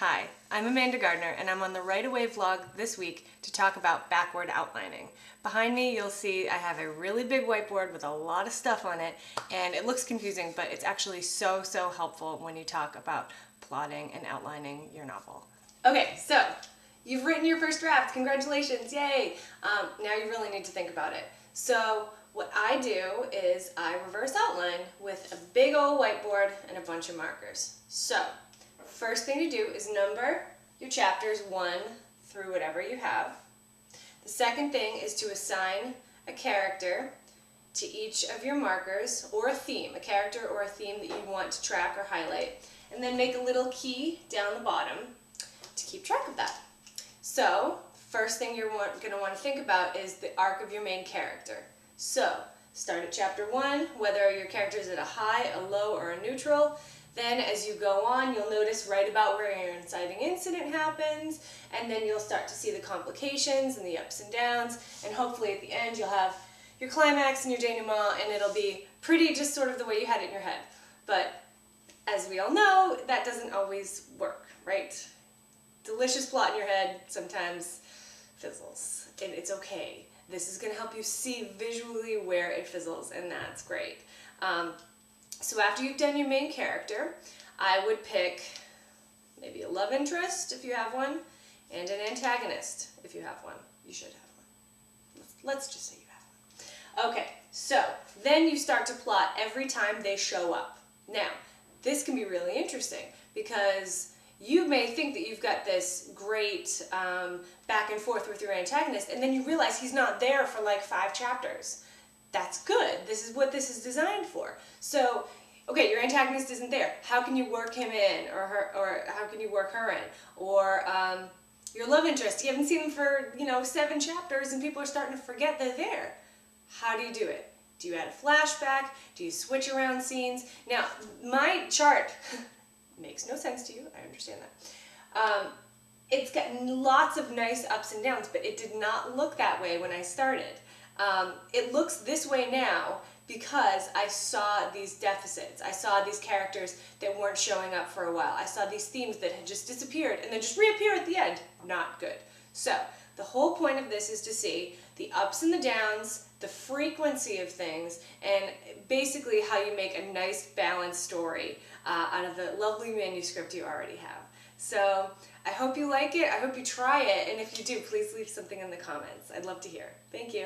Hi, I'm Amanda Gardner and I'm on the Right Away vlog this week to talk about backward outlining. Behind me you'll see I have a really big whiteboard with a lot of stuff on it, and it looks confusing, but it's actually so helpful when you talk about plotting and outlining your novel. Okay, so you've written your first draft. Congratulations, yay! Now you really need to think about it. So what I do is I reverse outline with a big old whiteboard and a bunch of markers. So first thing to do is number your chapters 1 through whatever you have. The second thing is to assign a character to each of your markers, or a theme, a character or a theme that you want to track or highlight, and then make a little key down the bottom to keep track of that. So first thing you're going to want to think about is the arc of your main character. So start at chapter 1, whether your character is at a high, a low, or a neutral. Then as you go on, you'll notice right about where your inciting incident happens, and then you'll start to see the complications and the ups and downs, and hopefully at the end you'll have your climax and your denouement, and it'll be pretty just sort of the way you had it in your head. But as we all know, that doesn't always work, right? Delicious plot in your head sometimes fizzles, and it's okay. This is going to help you see visually where it fizzles, and that's great. So after you've done your main character, I would pick maybe a love interest if you have one, and an antagonist if you have one. You should have one. Let's just say you have one. Okay, so then you start to plot every time they show up. Now, this can be really interesting because you may think that you've got this great back and forth with your antagonist, and then you realize he's not there for like 5 chapters. That's good. This is what this is designed for. So, okay, your antagonist isn't there. How can you work him in, or her, or how can you work her in? Or your love interest, you haven't seen them for, 7 chapters and people are starting to forget they're there. How do you do it? Do you add a flashback? Do you switch around scenes? Now, my chart makes no sense to you. I understand that. It's got lots of nice ups and downs, but it did not look that way when I started. It looks this way now because I saw these deficits. I saw these characters that weren't showing up for a while. I saw these themes that had just disappeared and then just reappear at the end. Not good. So the whole point of this is to see the ups and the downs, the frequency of things, and basically how you make a nice balanced story out of the lovely manuscript you already have. So I hope you like it. I hope you try it. And if you do, please leave something in the comments. I'd love to hear. Thank you.